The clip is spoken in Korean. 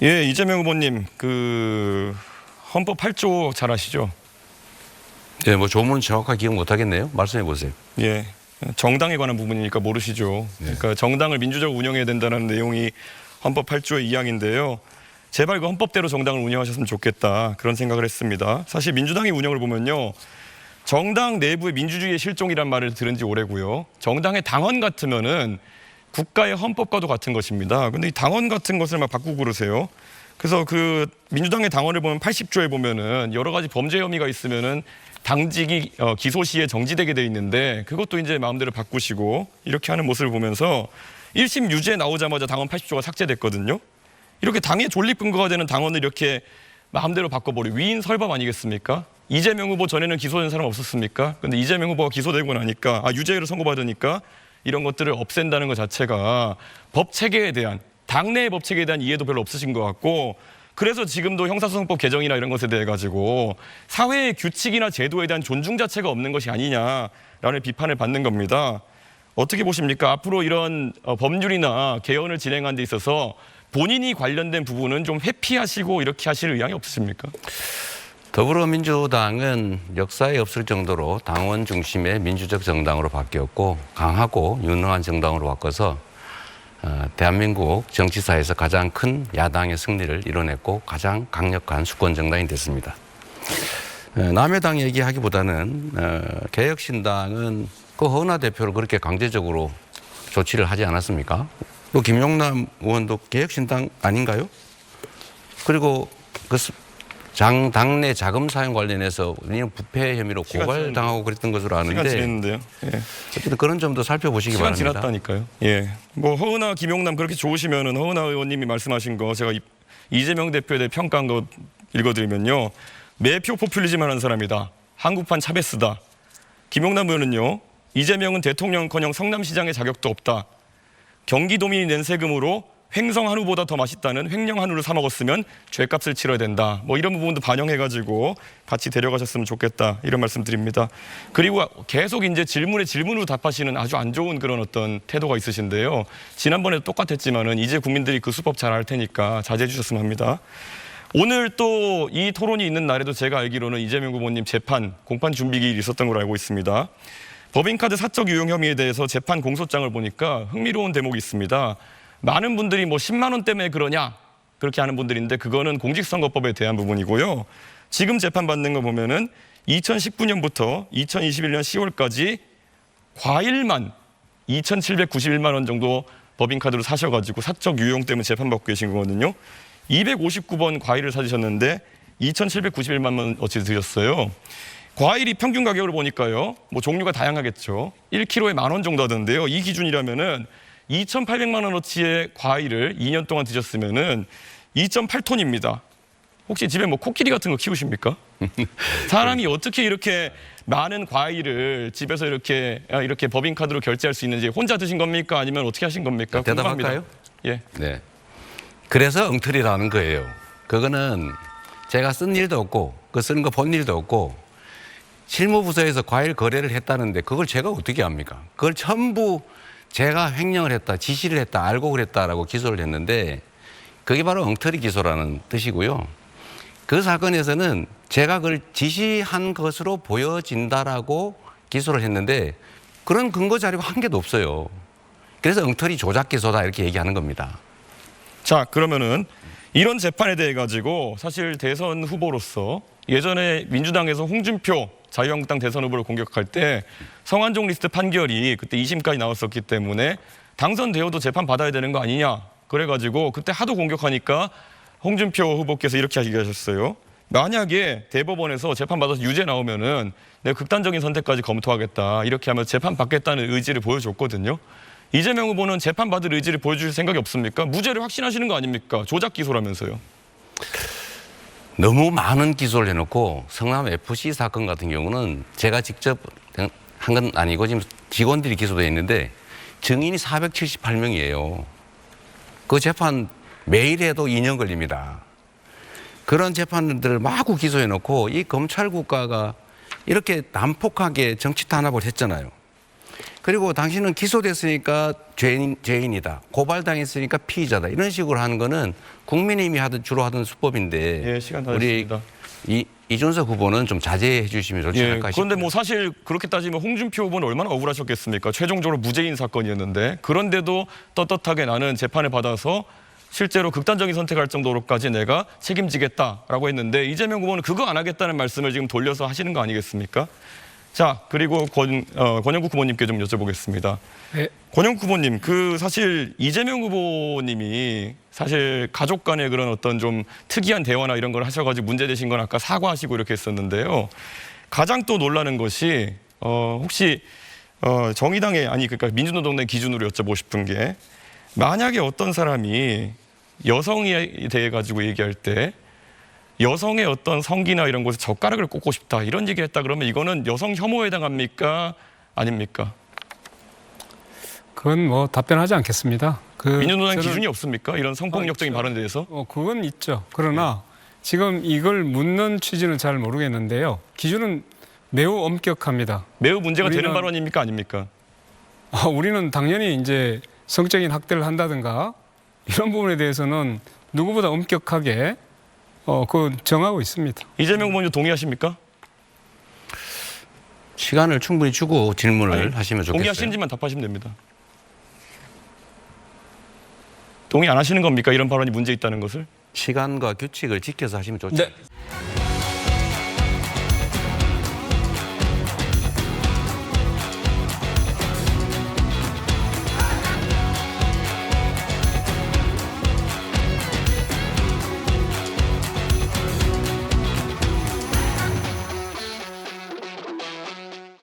예, 이재명 후보님, 헌법 8조 잘 아시죠? 네, 뭐 조문 정확하게 기억 못 하겠네요. 말씀해 보세요. 예, 정당에 관한 부분이니까 모르시죠. 네. 그러니까 정당을 민주적으로 운영해야 된다는 내용이 헌법 8조의 2항인데요. 제발 그 헌법대로 정당을 운영하셨으면 좋겠다 그런 생각을 했습니다. 사실 민주당의 운영을 보면요. 정당 내부의 민주주의의 실종이란 말을 들은 지 오래고요. 정당의 당원 같으면은 국가의 헌법과도 같은 것입니다. 근데 이 당원 같은 것을 막 바꾸고 그러세요. 그래서 그 민주당의 당원을 보면 80조에 보면은 여러 가지 범죄 혐의가 있으면은 당직이 기소 시에 정지되게 돼 있는데 그것도 이제 마음대로 바꾸시고 이렇게 하는 모습을 보면서 1심 유죄 나오자마자 당원 80조가 삭제됐거든요. 이렇게 당의 존립 근거가 되는 당원을 이렇게 마음대로 바꿔버리고 위인 설법 아니겠습니까? 이재명 후보 전에는 기소된 사람 없었습니까? 근데 이재명 후보가 기소되고 나니까 유죄로 선고받으니까 이런 것들을 없앤다는 것 자체가 법 체계에 대한 당내의 법 체계에 대한 이해도 별로 없으신 것 같고 그래서 지금도 형사소송법 개정이나 이런 것에 대해 가지고 사회의 규칙이나 제도에 대한 존중 자체가 없는 것이 아니냐라는 비판을 받는 겁니다. 어떻게 보십니까? 앞으로 이런 법률이나 개헌을 진행하는 데 있어서 본인이 관련된 부분은 좀 회피하시고 이렇게 하실 의향이 없으십니까? 더불어민주당은 역사에 없을 정도로 당원 중심의 민주적 정당으로 바뀌었고 강하고 유능한 정당으로 바꿔서 대한민국 정치사에서 가장 큰 야당의 승리를 이뤄냈고 가장 강력한 수권 정당이 됐습니다. 남의 당 얘기하기보다는 개혁신당은 그 허은하 대표를 그렇게 강제적으로 조치를 하지 않았습니까? 또 김용남 의원도 개혁신당 아닌가요? 그리고 당내 자금 사용 관련해서 부패 혐의로 고발당하고 그랬던 것으로 아는데 시간 지났는데요. 예. 어쨌든 그런 점도 살펴보시기 시간 바랍니다. 지났다니까요. 예. 뭐 허은하, 김용남 그렇게 좋으시면은 허은하 의원님이 말씀하신 거 제가 이재명 대표에 대해 평가한 거 읽어드리면요. 매표 포퓰리즘 하는 사람이다. 한국판 차베스다. 김용남 의원은요. 이재명은 대통령커녕 성남시장의 자격도 없다. 경기도민이 낸 세금으로 횡성 한우보다 더 맛있다는 횡령 한우를 사 먹었으면 죄값을 치러야 된다. 뭐 이런 부분도 반영해가지고 같이 데려가셨으면 좋겠다. 이런 말씀드립니다. 그리고 계속 이제 질문에 질문으로 답하시는 아주 안 좋은 그런 어떤 태도가 있으신데요. 지난번에도 똑같았지만은 이제 국민들이 그 수법 잘 알 테니까 자제해 주셨으면 합니다. 오늘 또 이 토론이 있는 날에도 제가 알기로는 이재명 후보님 재판, 공판 준비기일이 있었던 걸로 알고 있습니다. 법인카드 사적 유용 혐의에 대해서 재판 공소장을 보니까 흥미로운 대목이 있습니다. 많은 분들이 뭐 10만 원 때문에 그러냐 그렇게 하는 분들인데 그거는 공직선거법에 대한 부분이고요. 지금 재판받는 거 보면은 2019년부터 2021년 10월까지 과일만 2,791만 원 정도 법인카드로 사셔가지고 사적 유용 때문에 재판받고 계신 거거든요. 259번 과일을 사주셨는데 2,791만 원 어치 드렸어요. 과일이 평균 가격을 보니까요. 뭐 종류가 다양하겠죠. 1kg에 10,000원 정도 하던데요. 이 기준이라면은 2,800만 원어치의 과일을 2년 동안 드셨으면은 2.8톤입니다. 혹시 집에 뭐 코끼리 같은 거 키우십니까? 사람이 어떻게 이렇게 많은 과일을 집에서 이렇게 법인카드로 결제할 수 있는지 혼자 드신 겁니까? 아니면 어떻게 하신 겁니까? 대답할까요? 예. 네. 그래서 엉터리라는 거예요. 그거는 제가 쓴 일도 없고 그 쓰는 거 본 일도 없고 실무부서에서 과일 거래를 했다는데 그걸 제가 어떻게 합니까? 그걸 전부 제가 횡령을 했다, 지시를 했다, 알고 그랬다라고 기소를 했는데 그게 바로 엉터리 기소라는 뜻이고요. 그 사건에서는 제가 그걸 지시한 것으로 보여진다라고 기소를 했는데 그런 근거 자료가 한 개도 없어요. 그래서 엉터리 조작 기소다 이렇게 얘기하는 겁니다. 자, 그러면은 이런 재판에 대해 가지고 사실 대선 후보로서 예전에 민주당에서 홍준표 자유한국당 대선 후보를 공격할 때 성완종 리스트 판결이 그때 2심까지 나왔었기 때문에 당선되어도 재판 받아야 되는 거 아니냐. 그래가지고 그때 하도 공격하니까 홍준표 후보께서 이렇게 얘기하셨어요. 만약에 대법원에서 재판 받아서 유죄 나오면은 내가 극단적인 선택까지 검토하겠다. 이렇게 하면서 재판 받겠다는 의지를 보여줬거든요. 이재명 후보는 재판 받을 의지를 보여주실 생각이 없습니까? 무죄를 확신하시는 거 아닙니까? 조작 기소라면서요. 너무 많은 기소를 해놓고 성남 FC 사건 같은 경우는 제가 직접 한 건 아니고 지금 직원들이 기소되어 있는데 증인이 478명이에요. 그 재판 매일 해도 2년 걸립니다. 그런 재판들을 마구 기소해놓고 이 검찰 국가가 이렇게 난폭하게 정치 탄압을 했잖아요. 그리고 당신은 기소됐으니까 죄인이다. 고발당했으니까 피의자다. 이런 식으로 하는 거는 국민의힘이 주로 하던 수법인데 예, 시간 다 우리 됐습니다. 이준석 후보는 좀 자제해 주시면 좋지 예, 않을까 싶어요. 그런데 뭐 사실 그렇게 따지면 홍준표 후보는 얼마나 억울하셨겠습니까? 최종적으로 무죄인 사건이었는데 그런데도 떳떳하게 나는 재판을 받아서 실제로 극단적인 선택할 정도로까지 내가 책임지겠다라고 했는데 이재명 후보는 그거 안 하겠다는 말씀을 지금 돌려서 하시는 거 아니겠습니까? 자, 그리고 권영국 후보님께 좀 여쭤보겠습니다. 네. 권영국 후보님, 사실 이재명 후보님이 사실 가족 간의 그런 어떤 좀 특이한 대화나 이런 걸 하셔가지고 문제되신 건 아까 사과하시고 이렇게 했었는데요. 가장 또 놀라는 것이 혹시 정의당의 그러니까 민주노동당 기준으로 여쭤보고 싶은 게 만약에 어떤 사람이 여성에 대해 가지고 얘기할 때 여성의 어떤 성기나 이런 곳에 젓가락을 꽂고 싶다 이런 얘기를 했다 그러면 이거는 여성 혐오에 해당합니까? 아닙니까? 그건 뭐 답변하지 않겠습니다. 민주노당 저는- 기준이 없습니까? 이런 성폭력적인 있죠. 발언에 대해서? 그건 있죠. 그러나 지금 이걸 묻는 취지는 잘 모르겠는데요. 기준은 매우 엄격합니다. 매우 문제가 되는 우리는- 발언입니까? 아닙니까? 우리는 당연히 이제 성적인 학대를 한다든가 이런 부분에 대해서는 누구보다 엄격하게 그 정하고 있습니다. 이재명 후보님 동의하십니까? 시간을 충분히 주고 질문을 아니, 하시면 좋겠어요. 동의하시는지만 답하시면 됩니다. 동의 안 하시는 겁니까? 이런 발언이 문제 있다는 것을? 시간과 규칙을 지켜서 하시면 좋죠. 네.